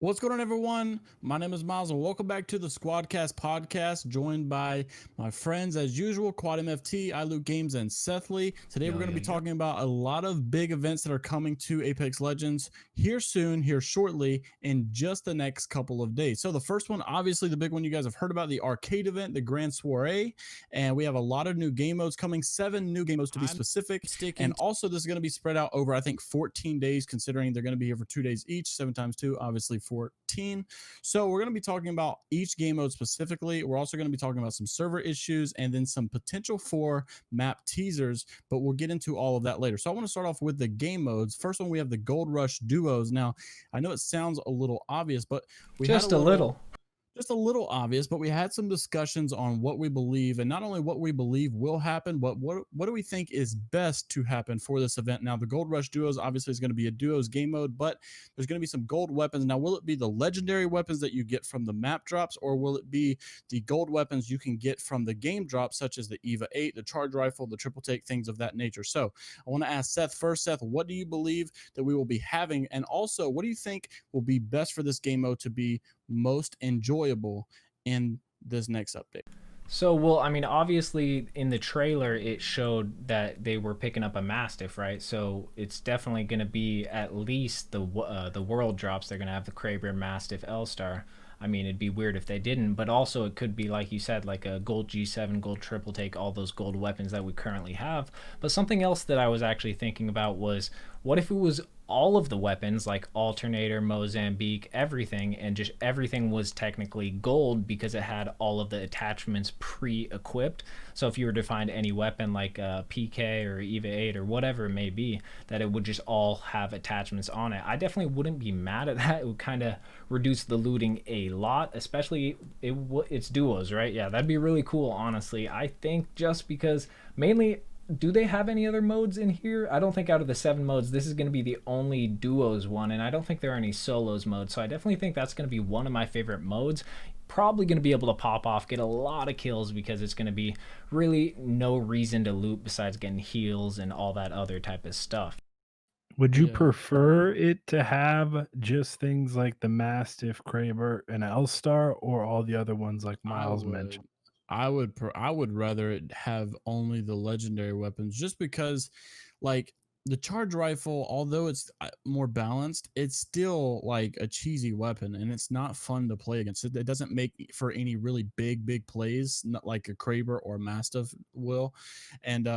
What's going on, everyone? My name is Miles, and welcome back to the SquadCast podcast, joined by my friends, as usual, Quad MFT, iLoot Games, and Seth Lee. Today, we're going to be talking about a lot of big events that are coming to Apex Legends here soon, here shortly, in just the next couple of days. So the first one, obviously, the big one you guys have heard about, the arcade event, the Grand Soiree, and we have a lot of new game modes coming, 7 new game modes to be specific, and also this is going to be spread out over, I think, 14 days, considering they're going to be here for 2 days each, 7 times 2, obviously 14. So we're going to be talking about each game mode specifically. We're also going to be talking about some server issues and then some potential for map teasers, but we'll get into all of that later. So I want to start off with the game modes. First one, we have the Gold Rush duos. Now, I know it sounds a little obvious, but we just a little. Just a little obvious, but we had some discussions on what we believe, and not only what we believe will happen, but what do we think is best to happen for this event. Now, the Gold Rush duos obviously is going to be a duos game mode, but there's going to be some gold weapons. Now, will it be the legendary weapons that you get from the map drops, or will it be the gold weapons you can get from the game drops, such as the EVA 8, the charge rifle, the triple take, things of that nature? So I want to ask Seth first. Seth, what do you believe that we will be having? And also, what do you think will be best for this game mode to be most enjoyable in this next update? So, well, I mean, obviously in the trailer it showed that they were picking up a Mastiff, right? So it's definitely going to be at least the world drops. They're going to have the Kraber, Mastiff, L-Star. I mean, it'd be weird if they didn't, but also it could be, like you said, like a gold G7, gold triple take, all those gold weapons that we currently have. But something else that I was actually thinking about was, what if it was all of the weapons, like Alternator, Mozambique, everything, and just everything was technically gold because it had all of the attachments pre-equipped. So if you were to find any weapon like PK or EVA 8 or whatever it may be, that it would just all have attachments on it. I definitely wouldn't be mad at that. It would kind of reduce the looting a lot, especially it's duos, right? Yeah, that'd be really cool, honestly. I think just because mainly, do they have any other modes in here? I don't think out of the 7 modes, this is going to be the only duos one, and I don't think there are any solos modes, so I definitely think that's going to be one of my favorite modes. Probably going to be able to pop off, get a lot of kills, because it's going to be really no reason to loot besides getting heals and all that other type of stuff. Would you Yeah. prefer it to have just things like the Mastiff, Kraber, and L-Star, or all the other ones like Miles mentioned? I would rather it have only the legendary weapons, just because, like, the charge rifle, although it's more balanced, it's still like a cheesy weapon, and it's not fun to play against. It doesn't make for any really big plays, not like a Kraber or Mastiff will. And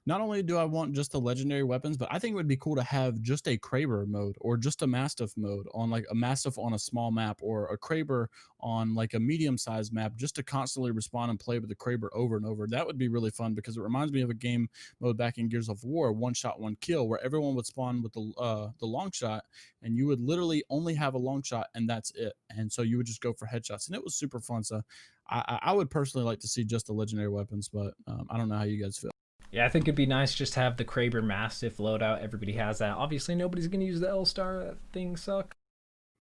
not only do I want just the legendary weapons, but I think it would be cool to have just a Kraber mode or just a Mastiff mode, on like a Mastiff on a small map, or a Kraber on like a medium-sized map, just to constantly respawn and play with the Kraber over and over. That would be really fun, because it reminds me of a game mode back in Gears of War, one shot, one kill, where everyone would spawn with the long shot, and you would literally only have a long shot, and that's it. And so you would just go for headshots, and it was super fun. So I would personally like to see just the legendary weapons, but I don't know how you guys feel. Yeah, I think it'd be nice just to have the Kraber Mastiff loadout. Everybody has that. Obviously, nobody's going to use the L-Star. That thing sucks.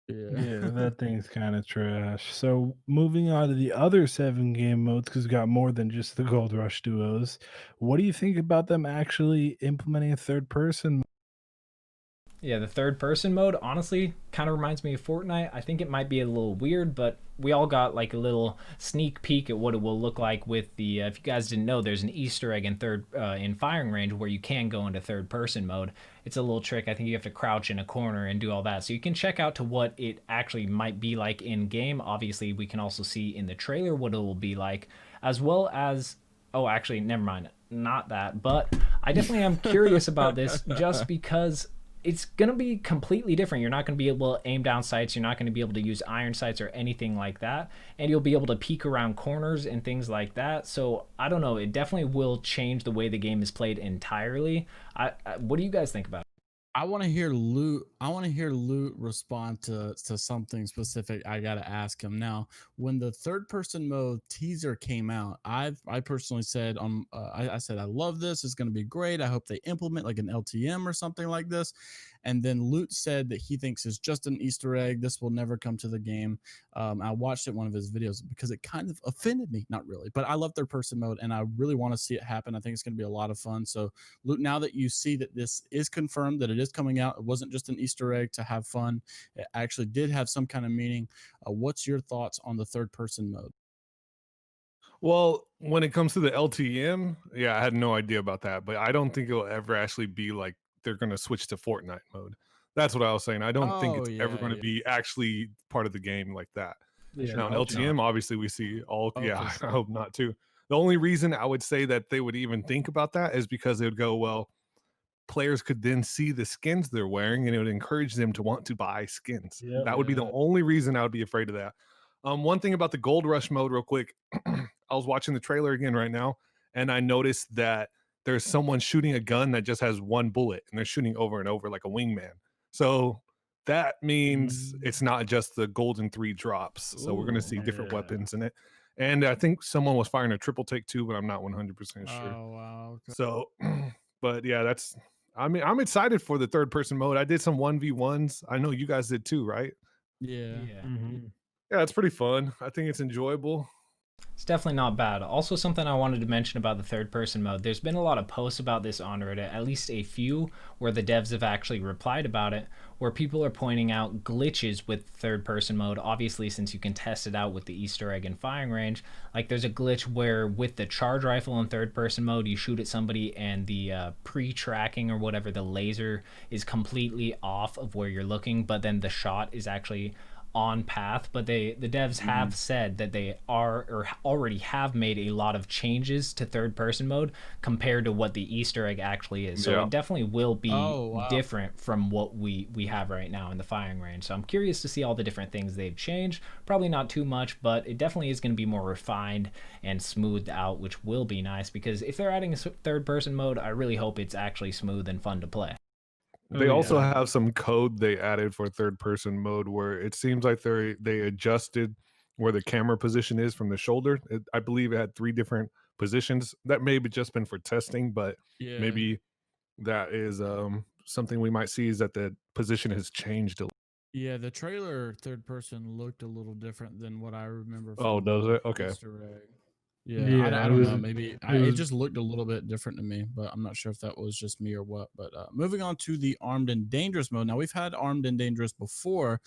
Yeah, that thing's kind of trash. So moving on to the other 7 game modes, because we got more than just the Gold Rush duos. What do you think about them actually implementing a third person? Yeah, the third person mode honestly kind of reminds me of Fortnite. I think it might be a little weird, but we all got like a little sneak peek at what it will look like with the. If you guys didn't know, there's an Easter egg in firing range where you can go into third person mode. It's a little trick. I think you have to crouch in a corner and do all that, so you can check out to what it actually might be like in game. Obviously, we can also see in the trailer what it will be like, as well as. Oh, actually, never mind. Not that, but I definitely am curious about this just because it's going to be completely different. You're not going to be able to aim down sights. You're not going to be able to use iron sights or anything like that. And you'll be able to peek around corners and things like that. So I don't know. It definitely will change the way the game is played entirely. What do you guys think about it? I want to hear Loot. I want to hear Loot respond to something specific. I gotta ask him now. When the third person mode teaser came out, I personally said I said I love this. It's gonna be great. I hope they implement like an LTM or something like this. And then Loot said that he thinks it's just an Easter egg. This will never come to the game. I watched it one of his videos because it kind of offended me. Not really, but I love third person mode, and I really want to see it happen. I think it's gonna be a lot of fun. So Luke, now that you see that this is confirmed, that it is is coming out. It wasn't just an Easter egg to have fun. It actually did have some kind of meaning. What's your thoughts on the third person mode? Well, when it comes to the LTM, yeah, I had no idea about that, but I don't think it'll ever actually be like they're gonna switch to Fortnite mode. That's what I was saying. I don't think Oh it's ever yeah, gonna yeah. be actually part of the game like that. I Yeah, sure Now in hope not. LTM, obviously we see all Oh, yeah, for I sure. hope not too. The only reason I would say that they would even think about that is because they would go, well, players could then see the skins they're wearing and it would encourage them to want to buy skins. yep. That would be the Yeah. only reason I would be afraid of that. One thing about the Gold Rush mode, real quick, I was watching the trailer again right now, and I noticed that there's someone shooting a gun that just has one bullet, and they're shooting over and over like a wingman. So that means Mm, it's not just the golden 3 drops. So we're gonna Ooh. see different yeah. weapons in it. And I think someone was firing a triple take too, but I'm not 100% sure. Oh wow. Okay. So, but yeah, that's. I mean, I'm excited for the third person mode. I did some 1v1s. I know you guys did too, right? Yeah. Yeah. Mhm. Yeah, it's pretty fun. I think it's enjoyable. It's definitely not bad. Also, something I wanted to mention about the third person mode, there's been a lot of posts about this on Reddit, at least a few, where the devs have actually replied about it, where people are pointing out glitches with third person mode. Obviously, since you can test it out with the Easter egg and firing range, like there's a glitch where with the charge rifle in third person mode, you shoot at somebody and the pre tracking or whatever, the laser is completely off of where you're looking, but then the shot is actually on path. But the devs have said that they are or already have made a lot of changes to third person mode compared to what the Easter egg actually is, so Yeah. it definitely will be Oh wow. different from what we have right now in the firing range. So I'm curious to see all the different things they've changed. Probably not too much, but it definitely is going to be more refined and smoothed out, which will be nice, because if they're adding a third person mode, I really hope it's actually smooth and fun to play. They Oh, also yeah. have some code they added for third person mode where it seems like they adjusted where the camera position is from the shoulder. I believe it had 3 different positions. That may have just been for testing, but Yeah. maybe that is something we might see is that the position has changed a. Yeah, the trailer third person looked a little different than what I remember Oh, from does the it? Okay. Easter egg. Yeah, Yeah, I it don't was know. Maybe it it was just looked a little bit different to me, but I'm not sure if that was just me or what. But moving on to the armed and dangerous mode. Now we've had armed and dangerous before.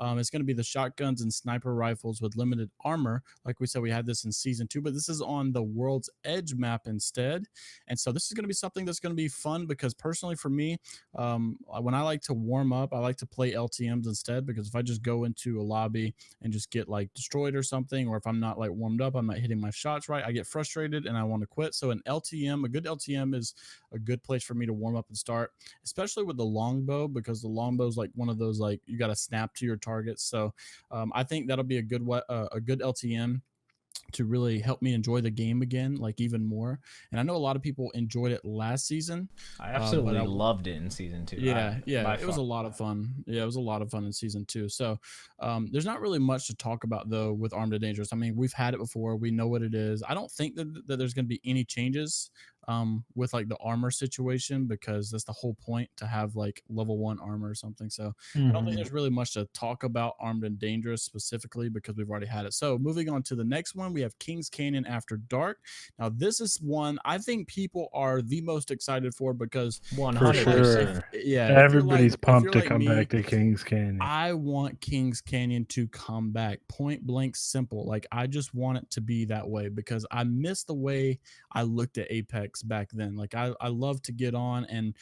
It's going to be the shotguns and sniper rifles with limited armor. Like we said, we had this in season 2, but this is on the World's Edge map instead. And so this is going to be something that's going to be fun because personally for me, when I like to warm up, I like to play LTMs instead, because if I just go into a lobby and just get like destroyed or something, or if I'm not like warmed up, I'm not hitting my shots right, I get frustrated and I want to quit. So an LTM, a good LTM is a good place for me to warm up and start, especially with the longbow, because the longbow is like one of those, like you got to snap to your targets. So I think that'll be a good LTM to really help me enjoy the game again, like even more. And I know a lot of people enjoyed it last season, I but absolutely loved it in season 2. yeah, By it was far. a lot of fun. Yeah, it was a lot of fun in season 2. So there's not really much to talk about though with Armed and Dangerous. I mean, we've had it before. We know what it is. I don't think that there's going to be any changes with like the armor situation, because that's the whole point, to have like level 1 armor or something. So I don't think Mhm. there's really much to talk about Armed and Dangerous specifically, because we've already had it. So moving on to the next one, we have King's Canyon After Dark. Now this is one I think people are the most excited for, because For 100%. sure. yeah, Everybody's if pumped you're to like come me, back to Kings Canyon. I want Kings Canyon to come back. Point blank simple. Like I just want it to be that way, because I miss the way I looked at Apex back then. Like I love to get on, and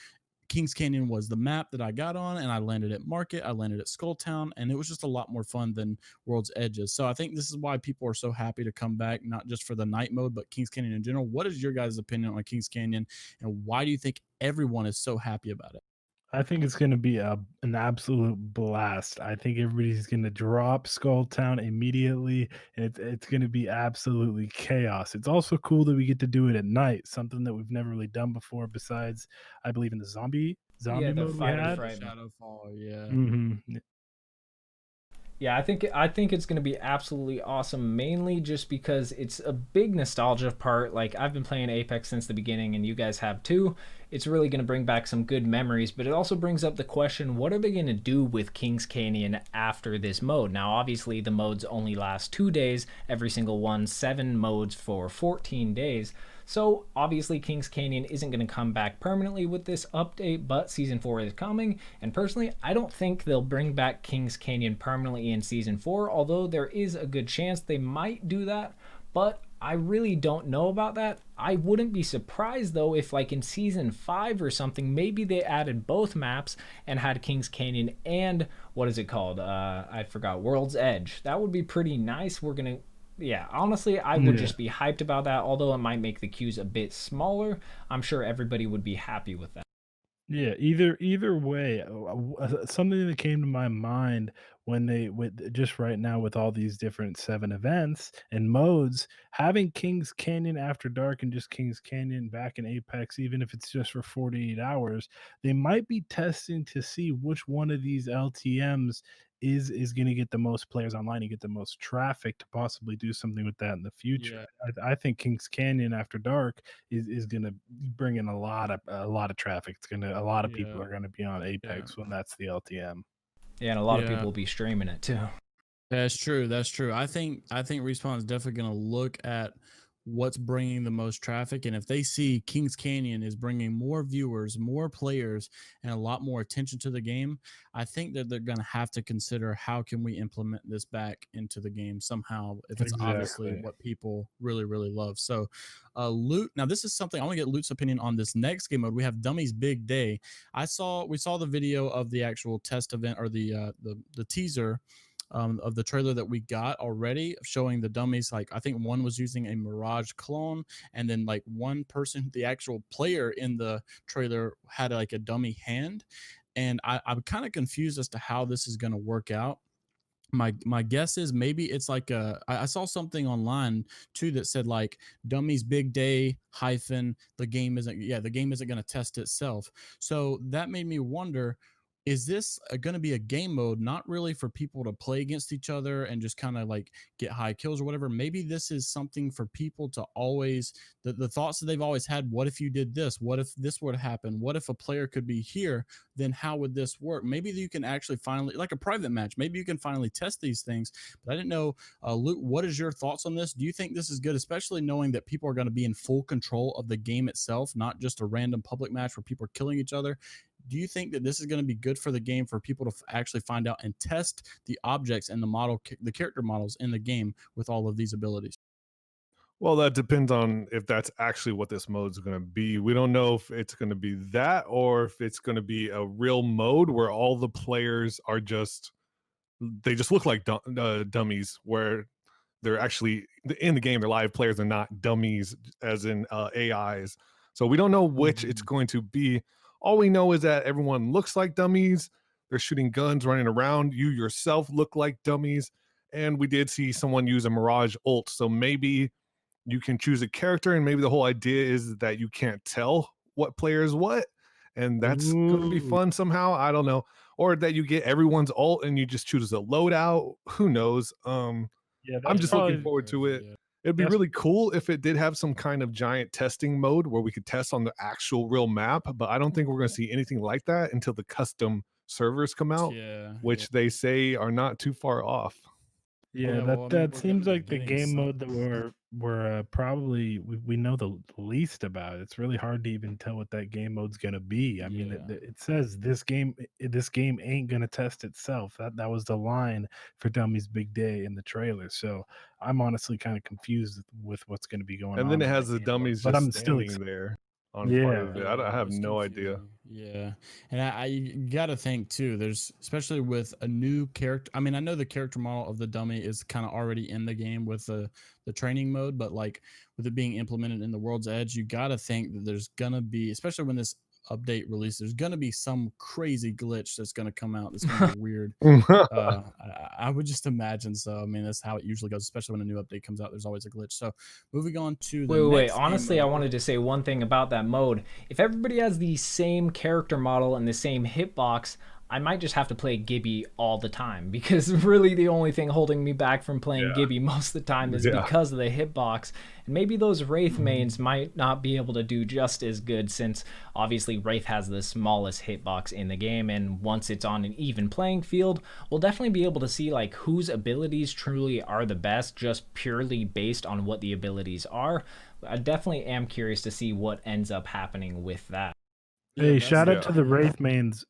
Kings Canyon was the map that I got on, and I landed at Market, I landed at Skulltown, and it was just a lot more fun than World's Edges. So I think this is why people are so happy to come back, not just for the night mode, but Kings Canyon in general. What is your guys' opinion on Kings Canyon, and why do you think everyone is so happy about it? I think it's gonna be an absolute blast. I think everybody's gonna drop Skull Town immediately, and it's gonna be absolutely chaos. It's also cool that we get to do it at night, something that we've never really done before. Besides, I believe in the Yeah, zombie the mode we fighter had. The fright. Shadowfall, yeah. Hmm. Yeah, I think it's gonna be absolutely awesome. Mainly just because it's a big nostalgia part. Like I've been playing Apex since the beginning, and you guys have too. it's really going to bring back some good memories. But it also brings up the question, what are they going to do with Kings Canyon after this mode? Now, obviously, the modes only last 2 days, every single one, 7 modes for 14 days. So obviously Kings Canyon isn't going to come back permanently with this update, but Season 4 is coming. And personally, I don't think they'll bring back Kings Canyon permanently in Season 4, although there is a good chance they might do that. But I really don't know about that. I wouldn't be surprised though if like in Season 5 or something, maybe they added both maps and had Kings Canyon and what is it called? I forgot, World's Edge. That would be pretty nice. Yeah, honestly, I would just be hyped about that. Although it might make the queues a bit smaller, I'm sure everybody would be happy with that. Yeah, either way, something that came to my mind when with just right now with all these different 7 events and modes, having Kings Canyon After Dark and just Kings Canyon back in Apex, even if it's just for 48 hours, they might be testing to see which one of these LTMs is going to get the most players online and get the most traffic to possibly do something with that in the future. I think Kings Canyon After Dark is going to bring in a lot of traffic. A lot of people are going to be on Apex when that's the LTM. Yeah, and a lot of people will be streaming it too. That's true. That's true. I think Respawn is definitely going to look at what's bringing the most traffic, and if they see Kings Canyon is bringing more viewers, more players, and a lot more attention to the game, I think that they're going to have to consider how can we implement this back into the game somehow if it's obviously what people really, really love. So Loot, now this is something I want to get Loot's opinion on this next game mode. We have Dummies Big Day. We saw the video of the actual test event, or the teaser of the trailer that we got already, showing the dummies. Like, I think one was using a Mirage clone, and then like one person, the actual player in the trailer, had like a dummy hand. And I'm kind of confused as to how this is going to work out. My guess is maybe it's like I saw something online too that said like Dummies Big Day hyphen the game isn't going to test itself. So that made me wonder, is this going to be a game mode not really for people to play against each other and just kind of like get high kills or whatever? Maybe this is something for people to always, the thoughts that they've always had. What if you did this? What if this would happen? What if a player could be here? Then how would this work? Maybe you can actually finally, like a private match, maybe you can finally test these things. But I didn't know, Luke, what is your thoughts on this? Do you think this is good, especially knowing that people are going to be in full control of the game itself, not just a random public match where people are killing each other? Do you think that this is going to be good for the game, for people to actually find out and test the objects and the character models in the game with all of these abilities? Well, that depends on if that's actually what this mode is going to be. We don't know if it's going to be that, or if it's going to be a real mode where all the players are they just look like dummies, where they're actually in the game, they're live players, they're not dummies as in AIs. So we don't know which it's going to be. All we know is that everyone looks like dummies. They're shooting guns, running around. You yourself look like dummies. And we did see someone use a Mirage ult. So maybe you can choose a character, and maybe the whole idea is that you can't tell what player is what. And that's going to be fun somehow. I don't know. Or that you get everyone's ult and you just choose a loadout. Who knows? I'm just looking forward to it. Yeah. It'd be really cool if it did have some kind of giant testing mode where we could test on the actual real map, but I don't think we're going to see anything like that until the custom servers come out, which they say are not too far off. Yeah, that seems like the game mode that we're probably we know the least about. It's really hard to even tell what that game mode's gonna be. I mean, it says this game ain't gonna test itself. That was the line for Dummies Big Day in the trailer. So I'm honestly kind of confused with what's gonna be going on. And then it has the dummies, but I'm still there on part of it. I have no idea. Yeah, and you got to think too, there's, especially with a new character, I mean, I know the character model of the dummy is kind of already in the game with the training mode, but like with it being implemented in the World's Edge, you got to think that there's gonna be, especially when this update release, there's gonna be some crazy glitch that's gonna come out that's gonna be weird. I would just imagine so. I mean, that's how it usually goes, especially when a new update comes out. There's always a glitch. So moving on to the wait, honestly, I wanted to say one thing about that mode. If everybody has the same character model and the same hitbox, I might just have to play Gibby all the time, because really the only thing holding me back from playing Gibby most of the time is because of the hitbox. And maybe those Wraith mains might not be able to do just as good, since obviously Wraith has the smallest hitbox in the game, and once it's on an even playing field, we'll definitely be able to see like whose abilities truly are the best, just purely based on what the abilities are. I definitely am curious to see what ends up happening with that. Hey, shout out to the Wraith mains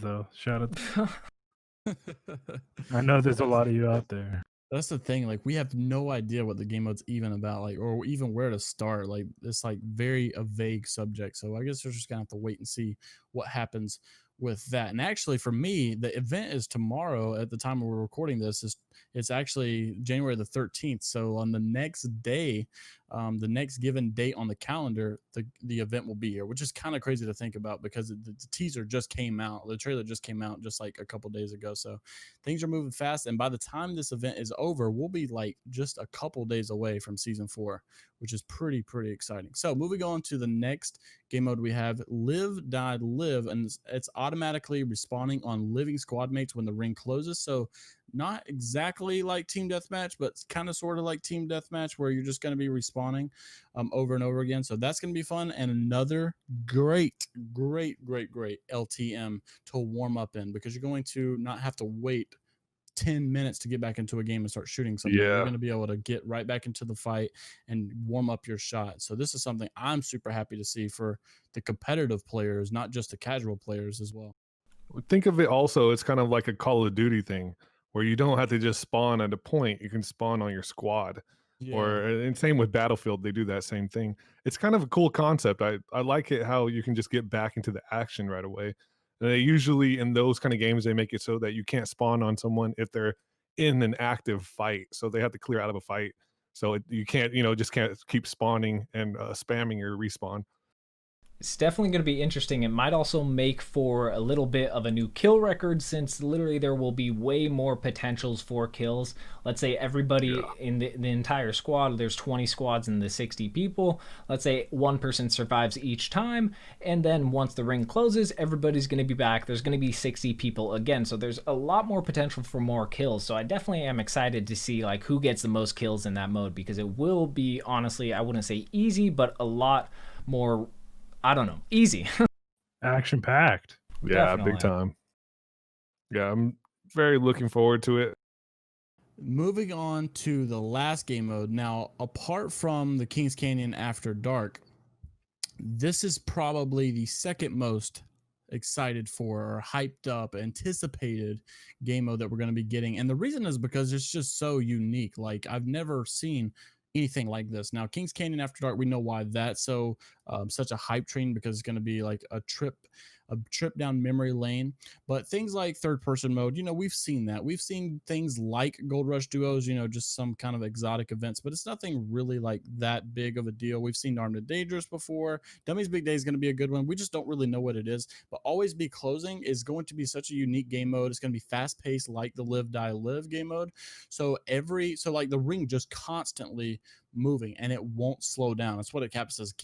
though. Shout out. I know there's a lot of you out there. That's the thing. Like, we have no idea what the game mode's even about, like, or even where to start. Like, it's like a vague subject. So I guess we're just gonna have to wait and see what happens with that. And actually, for me, the event is tomorrow. At the time we're recording this, it's actually January the 13th. So on the next day, the next given date on the calendar, the event will be here, which is kind of crazy to think about, because the teaser just came out. The trailer just came out just like a couple days ago. So things are moving fast. And by the time this event is over, we'll be like just a couple days away from season 4, which is pretty exciting. So moving on to the next game mode, we have Live, Die, Live, and it's automatically respawning on living squad mates when the ring closes. So not exactly like team deathmatch, but kind of sort of like team deathmatch, where you're just going to be respawning over and over again. So that's going to be fun, and another great LTM to warm up in, because you're going to not have to wait 10 minutes to get back into a game and start shooting something. You're going to be able to get right back into the fight and warm up your shot. So this is something I'm super happy to see for the competitive players, not just the casual players as well. Think of it also, it's kind of like a Call of Duty thing, where you don't have to just spawn at a point. You can spawn on your squad. Or and same with Battlefield, they do that same thing. It's kind of a cool concept. I like it how you can just get back into the action right away. And they usually, in those kind of games, they make it so that you can't spawn on someone if they're in an active fight. So they have to clear out of a fight. So you can't, just can't keep spawning and spamming your respawn. It's definitely going to be interesting. It might also make for a little bit of a new kill record, since literally there will be way more potentials for kills. Let's say everybody in the entire squad, there's 20 squads and the 60 people. Let's say one person survives each time, and then once the ring closes, everybody's going to be back. There's going to be 60 people again. So there's a lot more potential for more kills. So I definitely am excited to see like who gets the most kills in that mode, because it will be, honestly, I wouldn't say easy, but a lot more, I don't know, easy. Action packed. Yeah, Definitely. big time. Yeah, I'm very looking forward to it. Moving on to the last game mode. Now, apart from the Kings Canyon After Dark, this is probably the second most excited for, or hyped up, anticipated game mode that we're going to be getting. And the reason is because it's just so unique. Like, I've never seen anything like this. Now, Kings Canyon After Dark, we know why that's so such a hype train, because it's going to be like a trip down memory lane. But things like third person mode, we've seen that. We've seen things like Gold Rush duos, just some kind of exotic events, but it's nothing really like that big of a deal. We've seen Armed and Dangerous before. Dummy's Big Day is going to be a good one. We just don't really know what it is. But Always Be Closing is going to be such a unique game mode. It's going to be fast paced, like the Live, Die, Live game mode. So like the ring just constantly moving, and it won't slow down. That's what it says.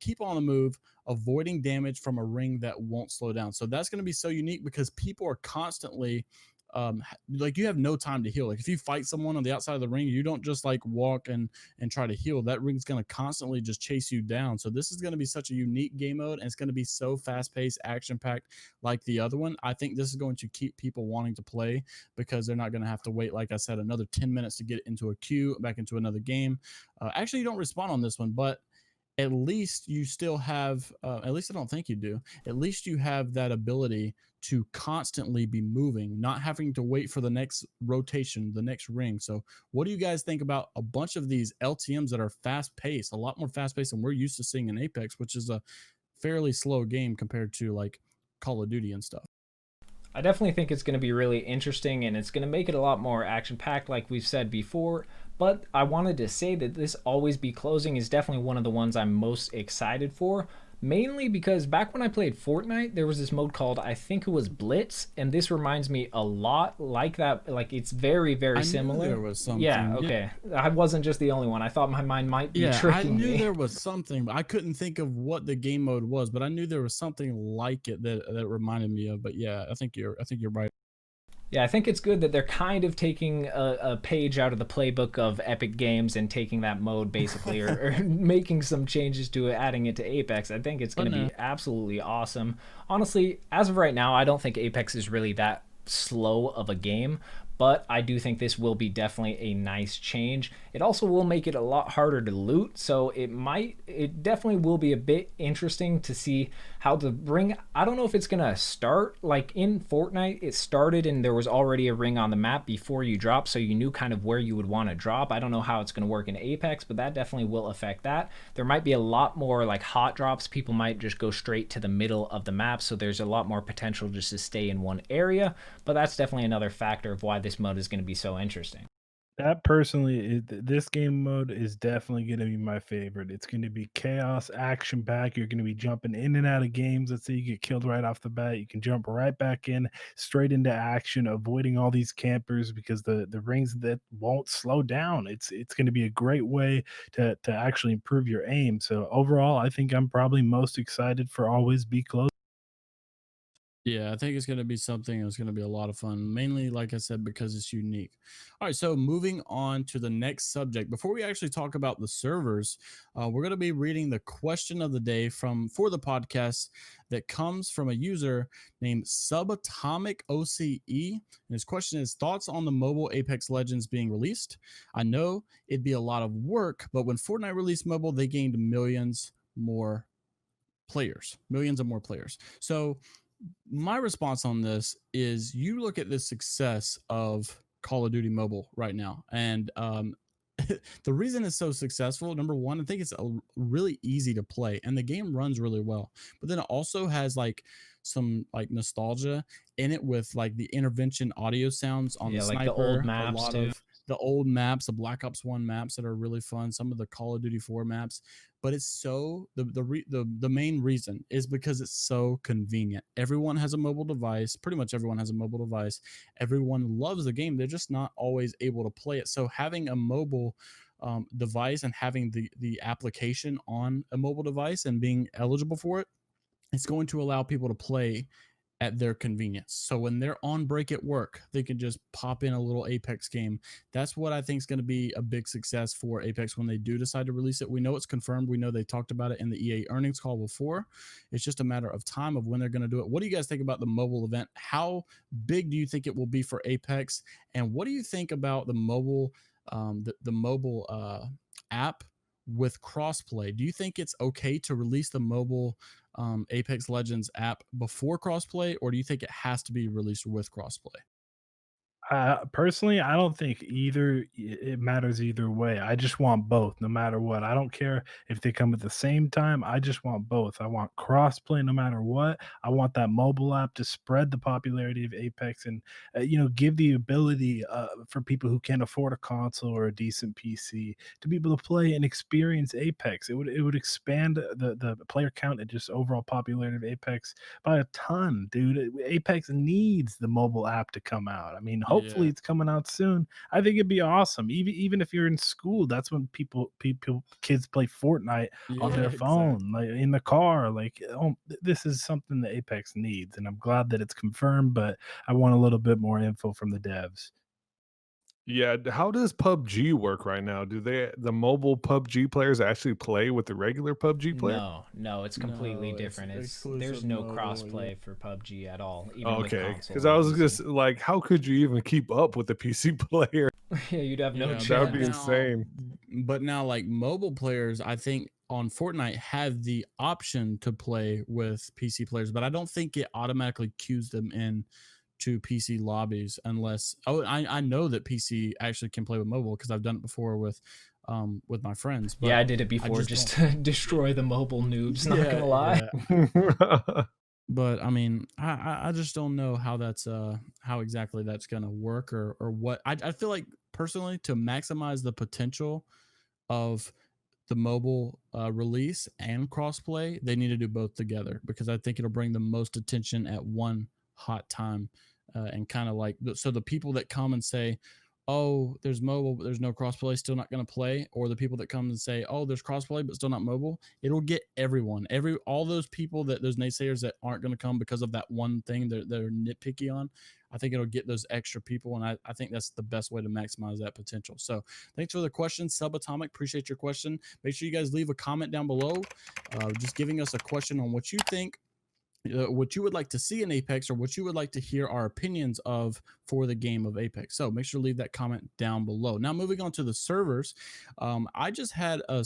Keep on the move, avoiding damage from a ring that won't slow down. So that's going to be so unique, because people are constantly like, you have no time to heal. Like, if you fight someone on the outside of the ring, you don't just like walk and try to heal. That ring's going to constantly just chase you down. So this is going to be such a unique game mode, and it's going to be so fast-paced, action-packed like the other one. I think this is going to keep people wanting to play, because they're not going to have to wait, like I said, another 10 minutes to get into a queue, back into another game. Actually, you don't respawn on this one, but at least you still have, at least I don't think you do, at least you have that ability to constantly be moving, not having to wait for the next rotation, the next ring. So what do you guys think about a bunch of these LTMs that are fast paced, a lot more fast paced than we're used to seeing in Apex, which is a fairly slow game compared to like Call of Duty and stuff? I definitely think it's going to be really interesting, and it's going to make it a lot more action-packed, like we've said before. But I wanted to say that this Always Be Closing is definitely one of the ones I'm most excited for. Mainly because back when I played Fortnite, there was this mode called, I think it was Blitz, and this reminds me a lot like that. Like, it's very, very I knew similar. there was something. Yeah, okay. I wasn't just the only one. I thought my mind might be Yeah, I tricking knew me. there was something, but I couldn't think of what the game mode was. But I knew there was something like it that reminded me of. But yeah, I think you're right. Yeah, I think it's good that they're kind of taking a page out of the playbook of Epic Games and taking that mode basically, or making some changes to it, adding it to Apex. I think it's going to be absolutely awesome. Honestly, as of right now, I don't think Apex is really that slow of a game, but I do think this will be definitely a nice change. It also will make it a lot harder to loot, so it definitely will be a bit interesting to see how to bring. I don't know if it's gonna start like in Fortnite. It started and there was already a ring on the map before you drop, so you knew kind of where you would want to drop. I don't know how it's gonna work in Apex, but that definitely will affect that. There might be a lot more like hot drops. People might just go straight to the middle of the map, so there's a lot more potential just to stay in one area. But that's definitely another factor of why this mode is going to be so interesting. That personally, this game mode is definitely going to be my favorite. It's going to be chaos, action pack. You're going to be jumping in and out of games. Let's say you get killed right off the bat, you can jump right back in, straight into action, avoiding all these campers because the rings that won't slow down. It's going to be a great way to actually improve your aim. So overall, I think I'm probably most excited for Always Be Close. Yeah, I think it's going to be something that's going to be a lot of fun, mainly, like I said, because it's unique. All right, so moving on to the next subject. Before we actually talk about the servers, we're going to be reading the question of the day for the podcast that comes from a user named Subatomic OCE. And his question is thoughts on the mobile Apex Legends being released. I know it'd be a lot of work, but when Fortnite released mobile, they gained millions of more players. So my response on this is you look at the success of Call of Duty Mobile right now, and the reason it's so successful, number one, I think it's really easy to play, and the game runs really well. But then it also has like some like nostalgia in it with like the intervention audio sounds on the Yeah, like the sniper, old a maps lot too. of the old maps, the Black Ops 1 maps that are really fun, some of the Call of Duty 4 maps. But it's so the main reason is because it's so convenient. Everyone has a mobile device, pretty much everyone has a mobile device. Everyone loves the game. They're just not always able to play it. So having a mobile device and having the application on a mobile device and being eligible for it, it's going to allow people to play at their convenience. So when they're on break at work, they can just pop in a little Apex game. That's what I think is going to be a big success for Apex when they do decide to release it. We know it's confirmed. We know they talked about it in the EA earnings call before. It's just a matter of time of when they're going to do it. What do you guys think about the mobile event? How big do you think it will be for Apex? And what do you think about the mobile app with crossplay? Do you think it's okay to release the mobile Apex Legends app before crossplay, or do you think it has to be released with crossplay? Personally, I don't think it matters either way. I just want both, no matter what. I don't care if they come at the same time. I just want both. I want crossplay no matter what. I want that mobile app to spread the popularity of Apex and give the ability for people who can't afford a console or a decent PC to be able to play and experience Apex. It would expand the player count and just overall popularity of Apex by a ton, dude. Apex needs the mobile app to come out. I mean, hopefully Yeah. it's coming out soon. I think it'd be awesome. Even if you're in school, that's when kids play Fortnite on Yeah, their exactly. phone, like in the car. Like, this is something that Apex needs, and I'm glad that it's confirmed. But I want a little bit more info from the devs. Yeah, how does PUBG work right now? Do the mobile PUBG players actually play with the regular PUBG player? No, it's completely No, it's different. There's exclusive no mobile. Yeah. crossplay for PUBG at all, even with Okay, console because and I was PC. just like, how could you even keep up with the PC player? Yeah, you'd have no Yeah, That would but be chance. now, insane. like mobile players, I think on Fortnite have the option to play with PC players, but I don't think it automatically queues them in to PC lobbies unless I know that PC actually can play with mobile because I've done it before with my friends, Yeah, but I did it I before just just don't. to destroy the mobile noobs, not Yeah, gonna lie. yeah. But I mean, I just don't know how exactly that's gonna work or what. I feel like personally to maximize the potential of the mobile release and crossplay, they need to do both together, because I think it'll bring the most attention at one hot time, and kind of like so the people that come and say, oh, there's mobile but there's no crossplay, still not going to play, or the people that come and say, oh, there's crossplay but still not mobile, it'll get everyone, all those people, that those naysayers that aren't going to come because of that one thing they're nitpicky on. I think it'll get those extra people, and I think that's the best way to maximize that potential. So thanks for the question, Subatomic. Appreciate your question. Make sure you guys leave a comment down below, just giving us a question on what you think, what you would like to see in Apex, or what you would like to hear our opinions of for the game of Apex. So make sure to leave that comment down below. Now, moving on to the servers, I just had a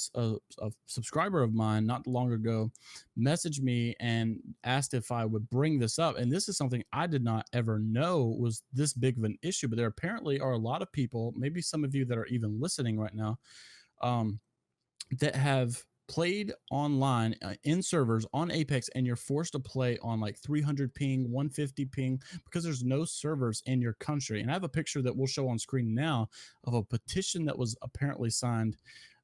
subscriber of mine not long ago message me and asked if I would bring this up. And this is something I did not ever know was this big of an issue, but there apparently are a lot of people, maybe some of you that are even listening right now, that have played online in servers on Apex, and you're forced to play on like 300 ping, 150 ping, because there's no servers in your country. And I have a picture that we'll show on screen now of a petition that was apparently signed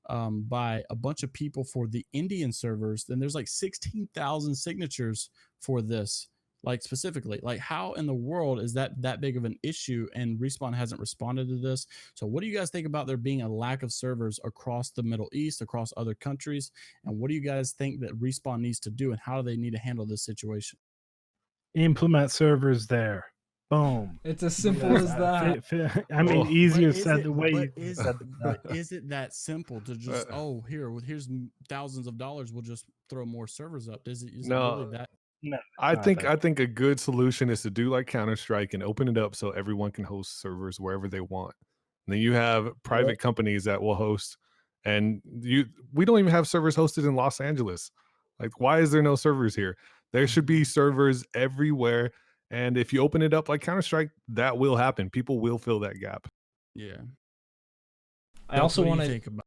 by a bunch of people for the Indian servers. Then there's like 16,000 signatures for this. Like specifically, like how in the world is that big of an issue, and Respawn hasn't responded to this? So what do you guys think about there being a lack of servers across the Middle East, across other countries? And what do you guys think that Respawn needs to do, and how do they need to handle this situation? Implement servers there. Boom. It's as simple as that. I mean, easier said than way. But is it that simple to just, oh, here's thousands of dollars, we'll just throw more servers up? Is it really that? No, I think a good solution is to do like Counter-Strike and open it up so everyone can host servers wherever they want. And then you have private companies that will host, and we don't even have servers hosted in Los Angeles. Like, why is there no servers here? There should be servers everywhere. And if you open it up like Counter-Strike, that will happen. People will fill that gap. Yeah. I also want to think about.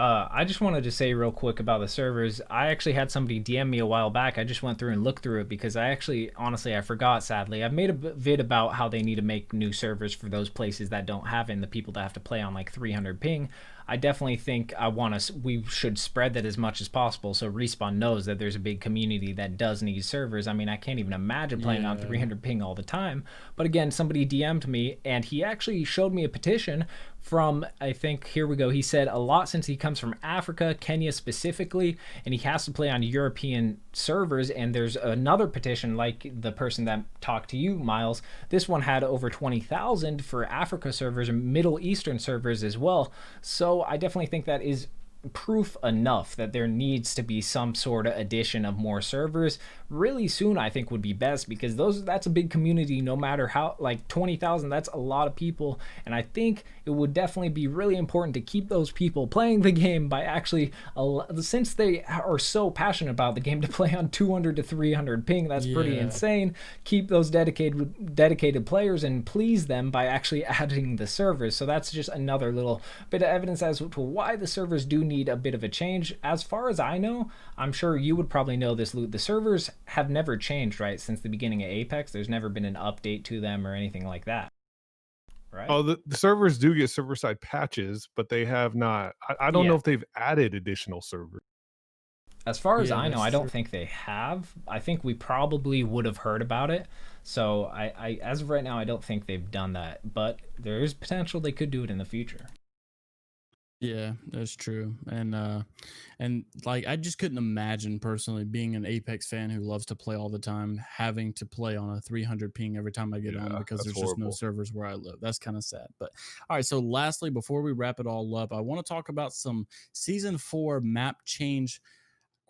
I just wanted to say real quick about the servers. I actually had somebody DM me a while back. I just went through and looked through it because honestly, I forgot, sadly. I've made a vid about how they need to make new servers for those places that don't have it, and the people that have to play on like 300 ping. I definitely think we should spread that as much as possible so Respawn knows that there's a big community that does need servers. I mean, I can't even imagine playing on 300 ping all the time. But again, somebody DM'd me, and he actually showed me a petition from, I think, here we go. He said a lot since he comes from Africa, Kenya specifically, and he has to play on European servers. And there's another petition like the person that talked to you, Miles. This one had over 20,000 for Africa servers and Middle Eastern servers as well. So I definitely think that is proof enough that there needs to be some sort of addition of more servers really soon. I think would be best, because that's a big community. No matter how, like 20,000, that's a lot of people, and I think it would definitely be really important to keep those people playing the game by actually, since they are so passionate about the game, to play on 200 to 300 ping. That's pretty insane. Keep those dedicated players and please them by actually adding the servers. So that's just another little bit of evidence as to why the servers do need a bit of a change. As far as I know, I'm sure you would probably know this, Loot, the servers have never changed, right? Since the beginning of Apex, there's never been an update to them or anything like that, right? Oh, the servers do get server-side patches, but they have not. I don't know if they've added additional servers. As far as I know, I don't think they have. I think we probably would have heard about it. So I as of right now, I don't think they've done that, but there is potential they could do it in the future. Yeah, that's true. And like, I just couldn't imagine personally being an Apex fan who loves to play all the time, having to play on a 300 ping every time I get on, because there's just no servers where I live. That's kind of sad. But all right, so lastly, before we wrap it all up, I want to talk about some season 4 map change,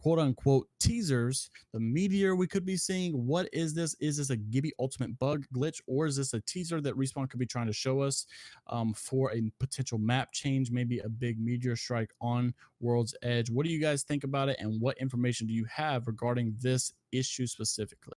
quote unquote, teasers, the meteor we could be seeing. What is this? Is this a Gibby ultimate bug glitch, or is this a teaser that Respawn could be trying to show us for a potential map change, maybe a big meteor strike on World's Edge? What do you guys think about it, and what information do you have regarding this issue specifically?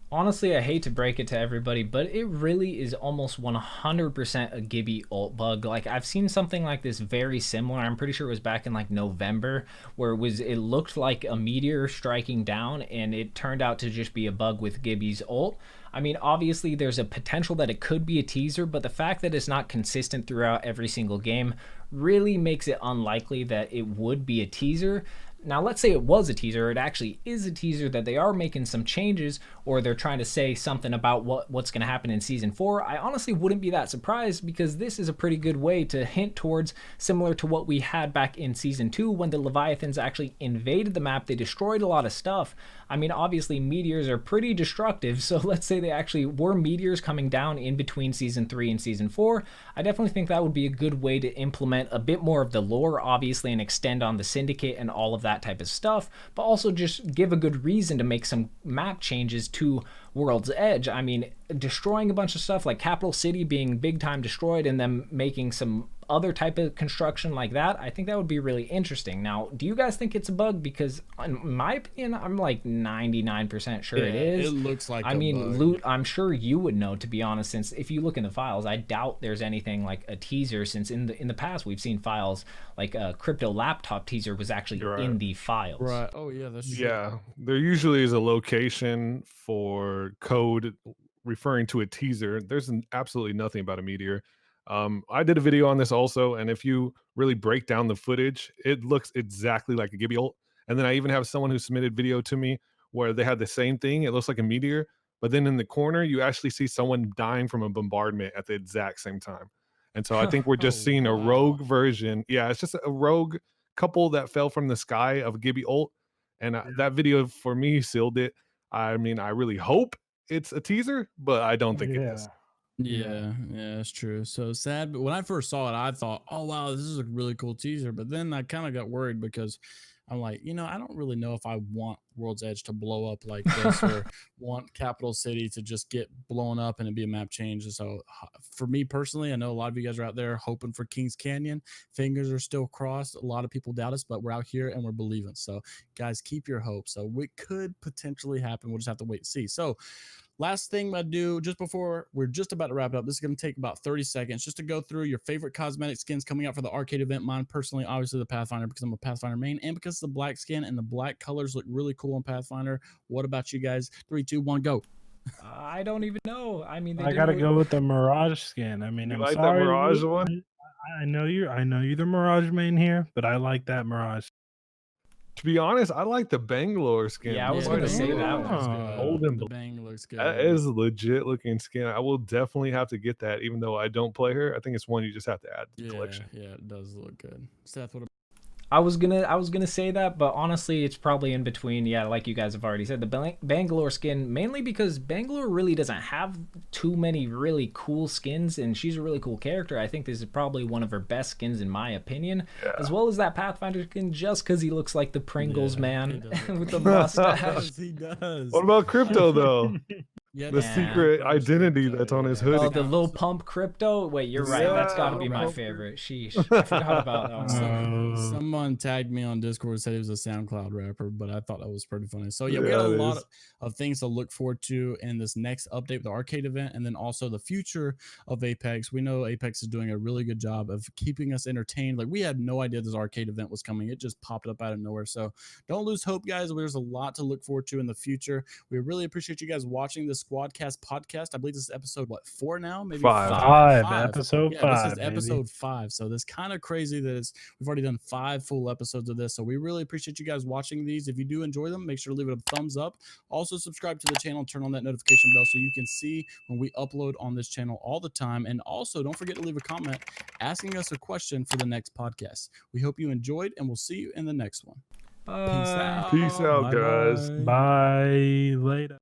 Honestly, I hate to break it to everybody, but it really is almost 100% a Gibby ult bug. Like, I've seen something like this very similar. I'm pretty sure it was back in like November, where it looked like a meteor striking down, and it turned out to just be a bug with Gibby's ult. I mean, obviously, there's a potential that it could be a teaser, but the fact that it's not consistent throughout every single game really makes it unlikely that it would be a teaser. Now, let's say it was a teaser, it actually is a teaser that they are making some changes, or they're trying to say something about what's going to happen in Season 4. I honestly wouldn't be that surprised, because this is a pretty good way to hint towards, similar to what we had back in Season 2 when the Leviathans actually invaded the map. They destroyed a lot of stuff. I mean, obviously, meteors are pretty destructive, so let's say they actually were meteors coming down in between Season 3 and Season 4. I definitely think that would be a good way to implement a bit more of the lore, obviously, and extend on the Syndicate and all of that type of stuff, but also just give a good reason to make some map changes to World's Edge. I mean, destroying a bunch of stuff like Capital City being big time destroyed and them making some other type of construction like that, I think that would be really interesting. Now, do you guys think it's a bug? Because in my opinion, I'm like 99% sure it is. It looks like I mean, Loot, I'm sure you would know, to be honest, since if you look in the files, I doubt there's anything like a teaser, since in the past we've seen files like a crypto laptop teaser was actually in the files. Right. Oh yeah, that's true. Yeah, there usually is a location for code referring to a teaser. There's absolutely nothing about a meteor. I did a video on this also, and if you really break down the footage, it looks exactly like a Gibby ult. And then I even have someone who submitted video to me where they had the same thing. It looks like a meteor, but then in the corner, you actually see someone dying from a bombardment at the exact same time. And so I think we're just seeing a rogue version. Yeah, it's just a rogue couple that fell from the sky of a Gibby ult. And that video for me sealed it. I mean, I really hope it's a teaser, but I don't think it is. Yeah, it's true. So sad. But when I first saw it, I thought, oh, wow, this is a really cool teaser. But then I kind of got worried because I'm like, I don't really know if I want World's Edge to blow up like this or want Capital City to just get blown up and it be a map change. And so for me personally, I know a lot of you guys are out there hoping for Kings Canyon. Fingers are still crossed. A lot of people doubt us, but we're out here and we're believing. So guys, keep your hope. So it could potentially happen. We'll just have to wait and see. So last thing I do just before we're just about to wrap it up, this is going to take about 30 seconds just to go through your favorite cosmetic skins coming out for the arcade event. Mine personally, obviously the Pathfinder, because I'm a Pathfinder main, and because the black skin and the black colors look really cool on Pathfinder. What about you guys? 3, 2, 1, go. I don't even know. I mean, I gotta go with the Mirage skin. I mean, I'm like sorry, that Mirage one? I know you're the Mirage main here, but I like that Mirage. To be honest, I like the Bangalore skin. Yeah, I was gonna say that one's good. Old and The bang looks good. that is a legit looking skin. I will definitely have to get that, even though I don't play her. I think it's one you just have to add to the collection. Yeah, it does look good. Seth, what about? I was gonna say that, but honestly, it's probably in between. Yeah, like you guys have already said, the Bangalore skin, mainly because Bangalore really doesn't have too many really cool skins, and she's a really cool character. I think this is probably one of her best skins in my opinion, as well as that Pathfinder skin, just because he looks like the Pringles man with the mustache. He does. What about Crypto though? Yeah, The secret identity that's on his hoodie. Oh, the Lil Pump Crypto. Wait, you're right. That's got to be my favorite. Sheesh, I forgot about that one. Someone tagged me on Discord and said he was a SoundCloud rapper, but I thought that was pretty funny. So yeah, we got a lot of things to look forward to in this next update with the arcade event, and then also the future of Apex. We know Apex is doing a really good job of keeping us entertained. Like, we had no idea this arcade event was coming. It just popped up out of nowhere. So don't lose hope, guys. There's a lot to look forward to in the future. We really appreciate you guys watching this SquadCast podcast. I believe this is episode 4 now, maybe five. Episode 5. This is episode 5. So that's kind of crazy that we've already done 5 full episodes of this. So we really appreciate you guys watching these. If you do enjoy them, make sure to leave it a thumbs up. Also subscribe to the channel and turn on that notification bell so you can see when we upload on this channel all the time. And also don't forget to leave a comment asking us a question for the next podcast. We hope you enjoyed, and we'll see you in the next one. Bye. Peace out, guys. Bye. Later.